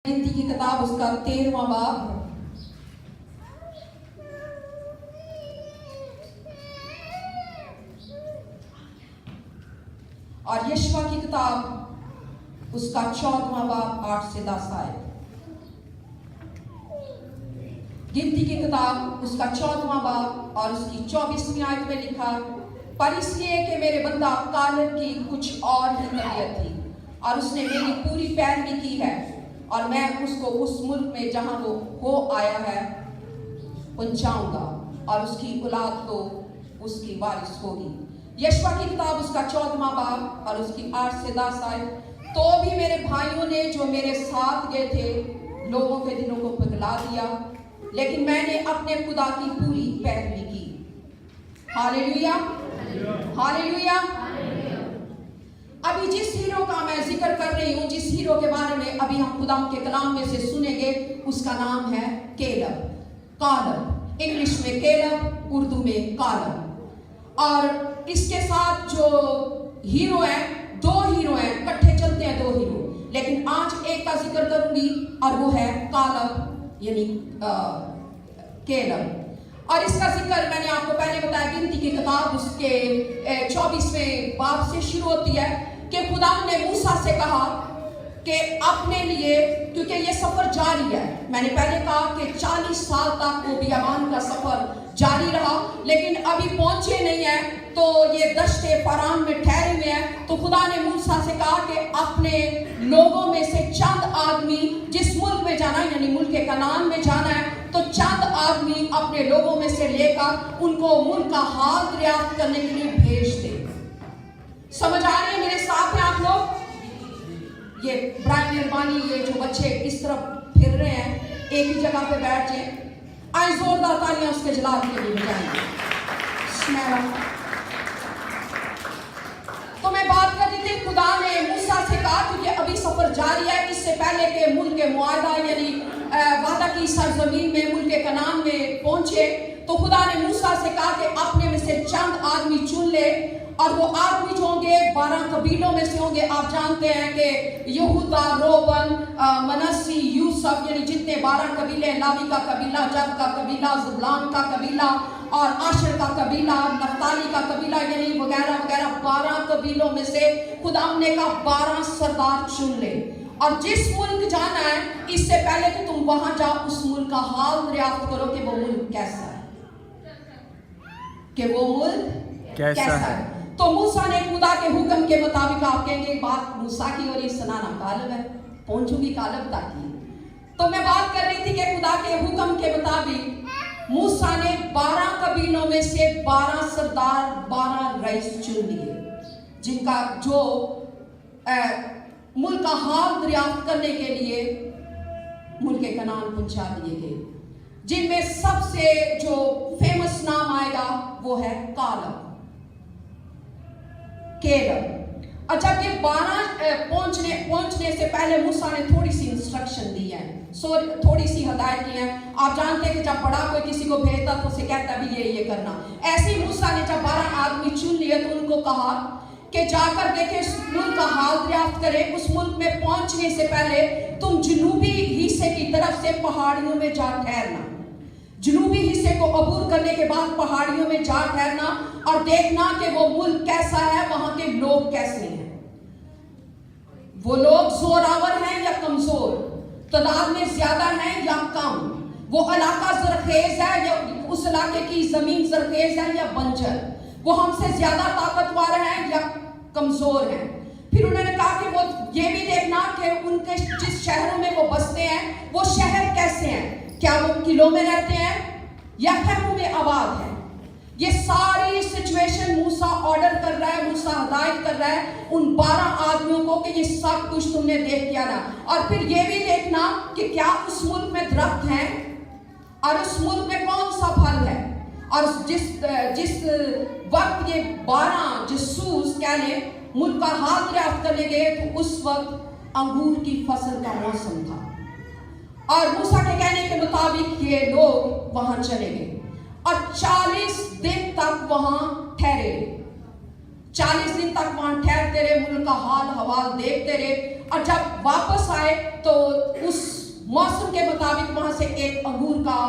गिनती की किताब उसका 13वां बाब और यशवा की किताब उसका 14वां बाब 8 से 10 आयत। गिनती की किताब उसका 14वां बाब और उसकी 24वीं आयत में लिखा, पर इसलिए कि मेरे बंदा कालेब की कुछ और ही तबीयत थी और उसने मेरी पूरी पैरवी की है और मैं उसको उस मुल्क में जहां वो हो आया है पहुंचाऊंगा और उसकी औलाद तो उसकी वारिस होगी। यशवा की किताब उसका 14वां बाब और उसकी 8 से 10 आयत। तो भी मेरे भाइयों ने जो मेरे साथ गए थे लोगों के दिलों को पिघला दिया, लेकिन मैंने अपने खुदा की पूरी पैरवी की। Hallelujah, hallelujah. अभी जिस हीरो का मैं जिक्र कर रही हूँ, जिस हीरो के बारे में अभी हम खुदा के कलाम में से सुनेंगे, उसका नाम है केलब, कालब। इंग्लिश में केलब, उर्दू में कालब। और इसके साथ जो हीरो है, दो हीरो हैं, इकट्ठे चलते हैं दो हीरो, लेकिन आज एक का जिक्र करूंगी और वो है कालब यानी केलब। और इसका जिक्र मैंने आपको पहले बताया, गिनती की किताब उसके 24वें बाब से शुरू होती है कि खुदा ने मूसा से कहा कि अपने लिए, क्योंकि ये सफर जारी है, मैंने पहले कहा कि 40 साल तक वो बियाबान का सफर जारी रहा, लेकिन अभी पहुंचे नहीं है, तो ये दश्ते फराम में ठहरे हुए हैं। तो खुदा ने मूसा से कहा कि अपने लोगों में से चंद आदमी जिस मुल्क में जाना है, यानी मुल्क के कनान में जाना है, तो चंद आदमी अपने लोगों में से लेकर उनको मुल्क का हाल दरियाफ्त करने के लिए भेज दे। समझ आ रहे हैं मेरे साथ हैं आप लोग? ये बड़ी मेहरबानी, ये जो बच्चे इस तरफ फिर रहे हैं, एक ही जगह पे बैठ जाए। आए जोरदार तालियां उसके जलाल के लिए बजाएंगे। तो मैं बात कर रही थी, खुदा ने मूसा से कहा, क्योंकि अभी सफर जारी है, इससे पहले के मुल्क के मुआहदा यानी वादा की सरजमीन में मुल्क के कनान में पहुंचे, तो खुदा ने मूसा से कहा कि अपने में से चंद आदमी चुन ले, और वो आदमी जो होंगे 12 कबीलों में से होंगे। आप जानते हैं कि यहूदा, रोबन, मनस्सी, यूसुफ यानी जितने 12 कबीले, लावी का कबीला, जद का कबीला, ज़ुबलान का कबीला और आशर का कबीला, नफ्ताली का कबीला, यानी वगैरह वगैरह 12 कबीलों में से खुदा ने कहा 12 सरदार चुन ले, और जिस मुल्क जाना है इससे पहले कि तुम वहां जाओ, उस मुल्क का हाल दरियाफ्त करो कि वो मुल्क कैसा है, कि वो मुल्क कैसा है। तो मूसा ने खुदा के हुक्म के मुताबिक, आप कहेंगे बात मूसा की और ये सुनाना कालब है, पहुंचूंगी कालब तक की। तो मैं बात कर रही थी कि खुदा के हुक्म के मुताबिक मूसा ने 12 कबीलों में से 12 सरदार, 12 रईस चुन लिए, जिनका जो मुल्क का हाल दरियाफ्त करने के लिए मुल्क के कनान पहुंचा दिए गए, जिनमें सबसे जो फेमस नाम आएगा वो है कालब, केलब। और जब ये 12 पहुंचने से पहले मूसा ने थोड़ी सी इंस्ट्रक्शन दी है, थोड़ी सी हदायत की है। आप जानते हैं कि जब बड़ा कोई किसी को भेजता तो उसे कहता भी ये करना। ऐसे ही मूसा ने जब 12 आदमी चुन लिए तो उनको कहा कि जाकर देखें, उस मुल्क का हाल दरियाफ्त करें। उस मुल्क में पहुंचने से पहले तुम जनूबी हिस्से की तरफ से पहाड़ियों में जा ठहरना, जनूबी हिस्से को अबूर करने के बाद पहाड़ियों में जा ठहरना और देखना कि वो मुल्क कैसा है, वहां के लोग कैसे हैं, वो लोग जोरावर हैं या कमजोर, तादाद में ज्यादा हैं या कम, वो इलाका जरखेज है या उस इलाके की जमीन जरखेज है या बंजर, वो हमसे ज्यादा ताकतवर हैं या कमजोर हैं। फिर उन्होंने कहा कि वो ये भी देखना कि उनके जिस शहरों में वो बसते हैं वो शहर कैसे हैं, क्या वो किलों में रहते हैं या खेमों में आबाद हैं। ये सारी सिचुएशन मूसा ऑर्डर कर रहा है, मूसा हदायत कर रहा है उन 12 आदमियों को कि ये सब कुछ तुमने देख लिया ना, और फिर ये भी देखना कि क्या उस मुल्क में दरख्त हैं और उस मुल्क में कौन सा फल है। और जिस वक्त ये 12 जसूस कह लें मुल्क का हाल दरियाफ्त करने गए, तो उस वक्त अंगूर की फसल का मौसम था, और मूसा के कहने के मुताबिक ये लोग वहां चले गए और 40 दिन तक वहां ठहरे। 40 दिन तक वहां ठहरते रहे, मुल्क का हाल हवाल देखते रहे, اور جب واپس آئے تو اس موسم کے مطابق وہاں سے ایک انگور کا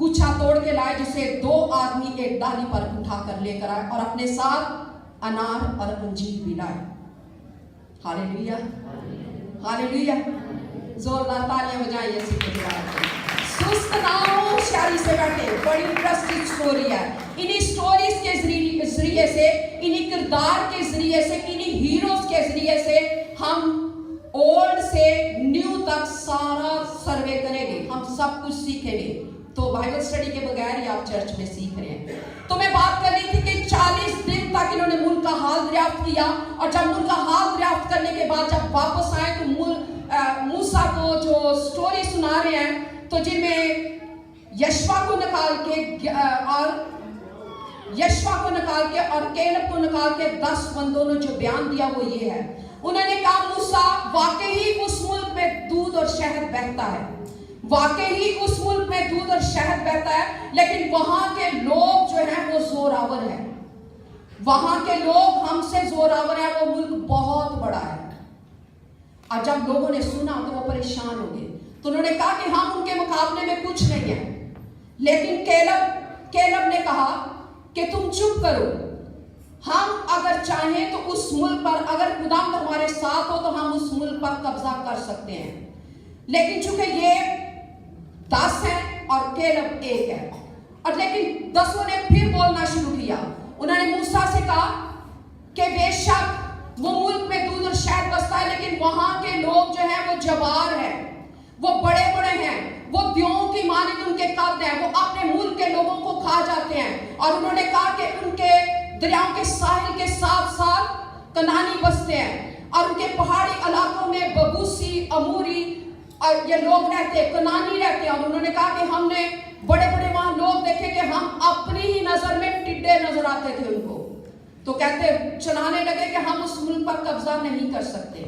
گچھا توڑ کے لائے جسے 2 آدمی ایک ڈالی پر اٹھا کر لے کر آئے اور اپنے ساتھ انار اور انجیر بھی لائے. ہاللیلویا ہاللیلویا. زوردار تالیاں بجائیں یسوع کے لیے. سست نہ ہو, ہوشیاری سے بیٹھے. بڑی انٹرسٹنگ سٹوری ہے. انہی سٹوریز کے ذریعے سے, انہی کردار کے ذریعے سے, انہی ہیروز کے ذریعے سے ہم اولڈ سے نیو تک سارا سروے کریں گے, ہم سب کچھ سیکھیں گے. تو بائبل سٹڈی کے بغیر ہی آپ چرچ میں سیکھ رہے ہیں. تو میں بات کر رہی تھی کہ 40 دن تک انہوں نے ملک کا حال دریافت کیا, اور جب ملک کا حال دریافت کرنے کے بعد جب واپس آئے تو موسیٰ کو جو سٹوری سنا رہے ہیں, تو جن میں یشوا کو نکال کے اور کیلب کو نکال کے 10 بندوں نے جو بیان دیا وہ یہ ہے. انہوں نے کہا موسیٰ واقعی اس ملک میں دودھ اور شہد بہتا ہے, واقعی اس ملک میں دودھ اور شہد بہتا ہے, لیکن وہاں کے لوگ جو ہیں وہ زوراور ہیں. وہاں کے لوگ ہم سے زوراور ہیں, وہ ملک بہت بڑا ہے. اور جب لوگوں نے سنا تو وہ پریشان ہو گئے. تو انہوں نے کہا کہ ہم ان کے مقابلے میں کچھ نہیں ہیں. لیکن کیلب نے کہا کہ تم چپ کرو, ہم اگر چاہیں تو اس ملک پر, اگر خدا ہمارے ساتھ ہو تو ہم اس ملک پر قبضہ کر سکتے ہیں. لیکن چونکہ یہ 10 ہیں اور کیلب 1 ہے, اور لیکن 10 نے پھر بولنا شروع کیا. انہوں نے موسیٰ سے کہا کہ بے شک وہ ملک میں دودھ اور شہد بستا ہے, لیکن وہاں کے لوگ جو ہیں وہ جبار ہیں, وہ بڑے بڑے ہیں, وہ دیوں کی مانند ان کے قد ہیں, وہ اپنے ملک کے لوگوں کو کھا جاتے ہیں. اور انہوں نے کہا کہ ان کے دریاؤں کے ساحل کے ساتھ ساتھ کنعانی بستے ہیں, اور ان کے پہاڑی علاقوں میں ببوسی, اموری اور یہ لوگ رہتے, کنعانی رہتے ہیں. اور انہوں نے کہا کہ ہم نے بڑے بڑے وہاں لوگ دیکھے کہ ہم اپنی ہی نظر میں ٹڈے نظر آتے تھے ان کو. تو کہتے چلانے لگے کہ ہم اس ملک پر قبضہ نہیں کر سکتے.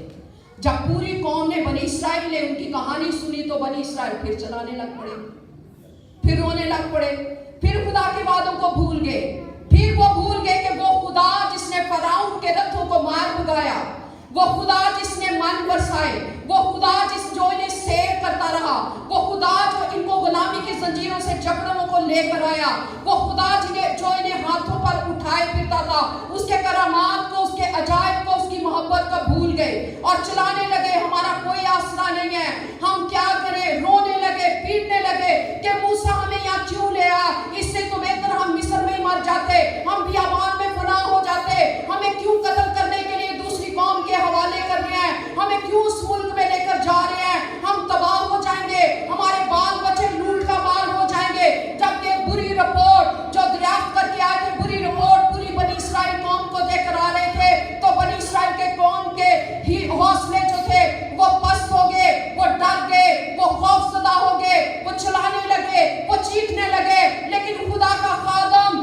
جب پوری قوم نے بنی اسرائیل نے ان کی کہانی سنی تو بنی اسرائیل پھر چلانے لگ پڑے, پھر رونے لگ پڑے, پھر خدا کے وعدوں کو بھول گئے. پھر وہ بھول گئے کہ وہ خدا جس نے فرعون کے رتھوں کو مار بھگایا, وہ خدا جس نے من برسائے, وہ خدا جو انہیں سیر کرتا رہا, وہ خدا جو ان کو غلامی کی زنجیروں سے جکڑوں کو لے کر آیا, وہ خدا جو انہیں ہاتھوں پر اٹھائے پھرتا تھا, اس کے کرامات کو, اس کے عجائب کو, اس کی محبت کو بھول گئے اور چلانے لگے ہمارا کوئی آسرا نہیں ہے, ہم کیا کریں. رونے لگے, پیٹنے لگے کہ موسیٰ ہمیں یہاں کیوں لے آیا, اس سے تو بہتر ہم مصر میں ہی مر جاتے, ہم بیابان میں فنا ہو جاتے, ہمیں کیوں قتل کرنے کے لیے دوسری قوم کے حوالے کر رہے ہیں, ہمیں کیوں اس ملک میں لے کر جا رہے ہیں, ہم تباہ ہو جائیں گے, ہمارے بال بچے لوٹ کا مار ہو جائیں گے. جب یہ بری رپورٹ جو دریافت کر کے آئے تھے, بری رپورٹ پوری بنی اسرائیل قوم کو دے کر آ رہے تھے, تو بنی اسرائیل کے قوم کے ہی حوصلے جو تھے وہ پست ہو گئے, وہ ڈر گئے, وہ خوف زدہ ہو گئے, وہ چلانے لگے, وہ چیخنے لگے. لیکن خدا کا خادم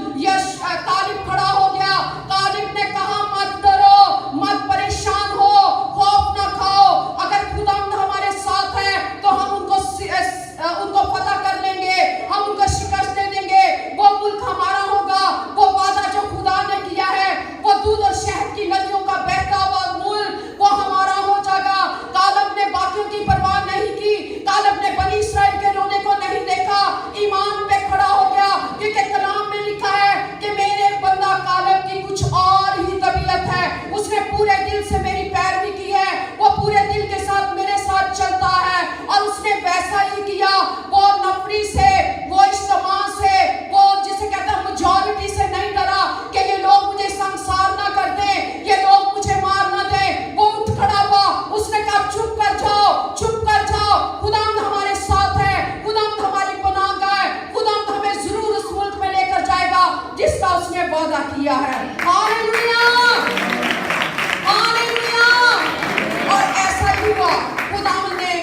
کالب کھڑا ہو گیا. کالب نے کہا مت ڈرو, مت پریشان ہو, خوف نہ کھاؤ, اگر خدا ہمارے ساتھ ہے تو ہم ان کو فتح کر لیں گے, ہم ان کو شکست دے دیں گے, وہ ملک ہمارا ہوگا. وہ وعدہ جو خدا نے کیا ہے, وہ دودھ اور شہد کی ندیوں کا بہتا ہوا ملک, وہ ہمارا ہو جائے گا. کالب نے باقیوں کی پرواہ نہیں کی, کالب نے بنی اسرائیل کے رونے کو نہیں دیکھا, ایمان پہ کھڑا ہو گیا, کیونکہ کلام میں لکھا ہے کہ میرے بندہ کالب کی کچھ اور ہی طبیعت ہے, اس نے پورے دل سے میری پیروی کی ہے, وہ پورے دل کے ساتھ میرے ساتھ چلتا ہے, اور اس نے ویسا ہی کیا. وہ نفری سے, وہ اجتماع سے, وہ جسے کہتا ہے میجورٹی سے نہیں ڈرا کہ یہ لوگ مجھے سنسار نہ کر دیں, یہ لوگ مجھے مار نہ دیں. وہ اٹھ کھڑا ہوا, اس نے کہا چپ کر جاؤ, چپ کر جاؤ, خداوند ہمارے ساتھ ہے, خداوند ہماری پناہ گاہ ہے, خداوند ہمیں ضرور اس ملک میں لے کر جائے گا جس کا اس نے وعدہ کیا ہے. ہاللیلویا ہاللیلویا. اور ایسا ہی ہوا. خداوند نے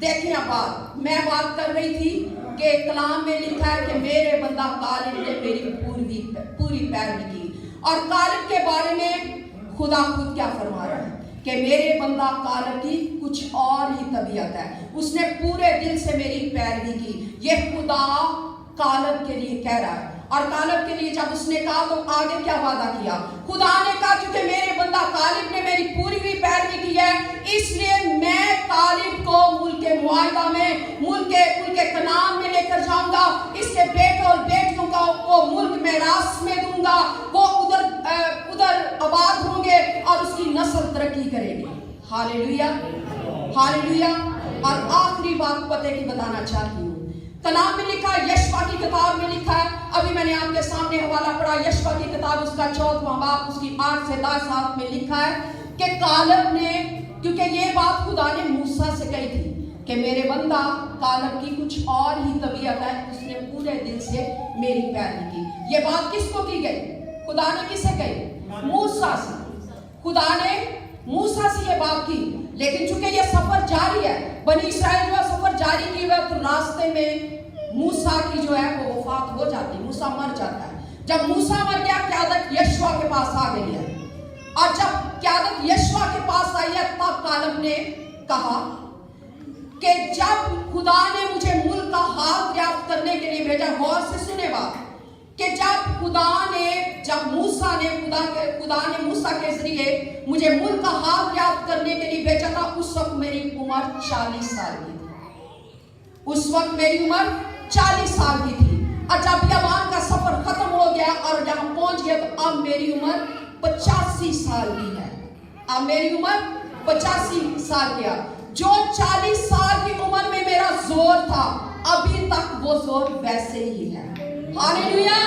دیکھیں بات, میں بات کر رہی تھی کہ کلام میں لکھا ہے کہ میرے بندہ کالب نے میری پوری پیروی کی, اور کالب کے بارے میں خدا خود کیا فرما رہا ہے کہ میرے بندہ کالب کی کچھ اور ہی طبیعت ہے, اس نے پورے دل سے میری پیروی کی. یہ خدا کالب کے لیے کہہ رہا ہے. اور कालेब के लिए जब उसने कहा तो आगे क्या वादा किया? खुदा ने कहा क्योंकि मेरे बंदा कालेब ने मेरी पूरी हुई पैरवी की है, इसलिए मैं कालेब को मुल्के मुआहिदा में, मुल्के कनान में लेकर जाऊंगा। इसके बेटे और बेटियों का वो मुल्क मेरास में दूंगा, वो उधर आबाद होंगे और उसकी नस्ल तरक्की करेगी। Hallelujah, hallelujah. और आखिरी बात पते की बताना चाहती हूँ, कलाम में लिखा है, यशवा की किताब में लिखा है, अभी मैंने आपके सामने हवाला पढ़ा, यशवा की किताब उसका 4वां बाब उसकी 8 से 10 आयत में लिखा है कि कालेब ने, क्योंकि ये बात खुदा ने मूसा से कही थी कि मेरे बंदा कालेब की कुछ और ही तबीयत है, उसने पूरे दिल से मेरी पैरवी की। ये बात किसको की गई? खुदा ने किसे कही? मूसा से। खुदा ने मूसा से ये बात की, लेकिन चूंकि ये सफर जारी है, बनी इस्राएल जो सफर जारी की हुआ, तो रास्ते में मूसा की जो है वो वफात हो जाती है, मूसा मर जाता है। जब मूसा मर गया, क़यादत यशवा के पास आ गई है, और जब क़यादत यशवा के पास आई है, तब कालेब ने कहा कि जब खुदा ने मुझे मुल्क का हाथ दरियाफ्त करने के लिए भेजा, गौर से सुने बात, कि जब खुदा ने मूसा के जरिए मुझे मुल्क का हाथ दरियाफ्त करने के लिए भेजा था, उस वक्त मेरी उम्र 40 साल की थी। उस वक्त मेरी उम्र 40 साल की थी। और जब यमान का सफर खत्म हो गया और यहाँ पहुंच गया, तो अब मेरी उम्र 85 साल की है। अब मेरी उम्र 85 साल की है। जो 40 साल की उम्र में मेरा जोर था, अभी तक वो जोर वैसे ही है। Hallelujah,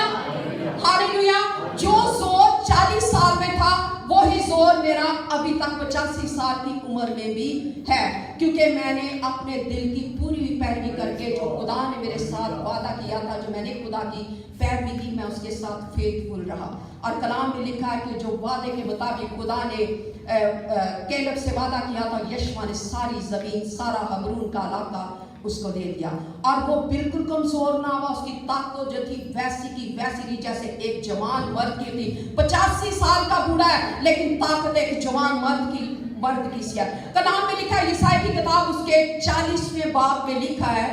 hallelujah. जो जोर 40 साल में था, वही जोर मेरा अभी तक 85 साल की उम्र में भी है, क्योंकि मैंने अपने दिल की पूरी पैरवी करके, जो खुदा ने मेरे साथ वादा किया था, जो मैंने खुदा की पैरवी की, मैं उसके साथ फेथफुल रहा। और कलाम में लिखा है कि जो वादे के मुताबिक खुदा ने कैलेब से वादा किया था, यशवा ने सारी जमीन, सारा हबरून का इलाका उसको दे दिया। और वो बिल्कुल कमजोर ना हुआ, उसकी ताकत जो थी वैसी की वैसी थी जैसे एक जवान मर्द की थी। 85 साल का बूढ़ा है, लेकिन ताकत एक जवान मर्द की सी है। कलाम में लिखा है, ईसाई की किताब उसके 40वें बाब में लिखा है,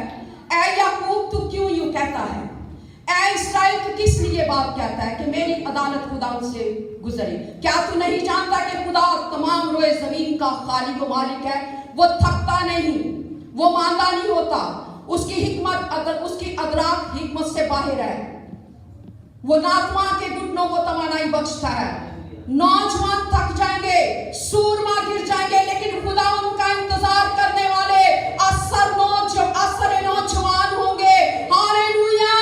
ऐ याकूब तू क्यों यूं कहता है, ऐ इस्राएल तू किस लिए बाप कहता है कि मेरी अदालत खुदा से गुजरी? क्या तू नहीं जानता कि खुदा तमाम रोए जमीन का खालिक व मालिक है? वो थकता नहीं, वो मांदा नहीं होता, उसकी अदराक हिकमत से बाहर है। वो नातवा के घुटनों को तवानाई बख्शता है। नौजवान थक जाएंगे, सूरमा गिर जाएंगे, लेकिन खुदा उनका इंतजार करने वाले असर नौजवान होंगे। Hallelujah,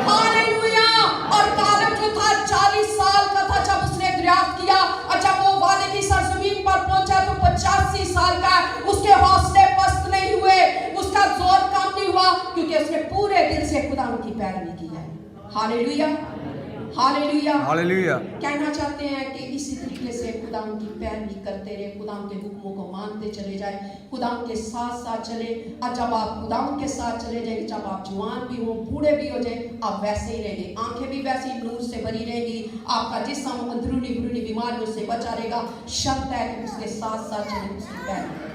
hallelujah. और कालेब जो था 40 साल का था जब उसने दरियाफ्त किया, और जब वो वादे की सरजमीन पर पहुंचा तो 85 साल का। उसके हौसले पस्त नहीं हुए, उसका जोर कम नहीं हुआ, क्योंकि उसने पूरे दिल से खुदा की पैरवी की है। Hallelujah, hallelujah, hallelujah. कहना चाहते हैं कि इसी तरीके से खुदा की पैरवी करते रहे, खुदा के हुक्मों को मानते चले जाए, खुदा के साथ साथ चले। और जब आप खुदा के साथ चले जाएंगे, जब आप जवान भी हो, बूढ़े भी हो जाए, आप वैसे ही रहेंगे, आंखें भी वैसी नूर से भरी रहेंगी, आपका जिस्म अंदरूनी बीमारियों से बचा रहेगा। शर्त है कि उसके साथ साथ चले, उसकी पैरवी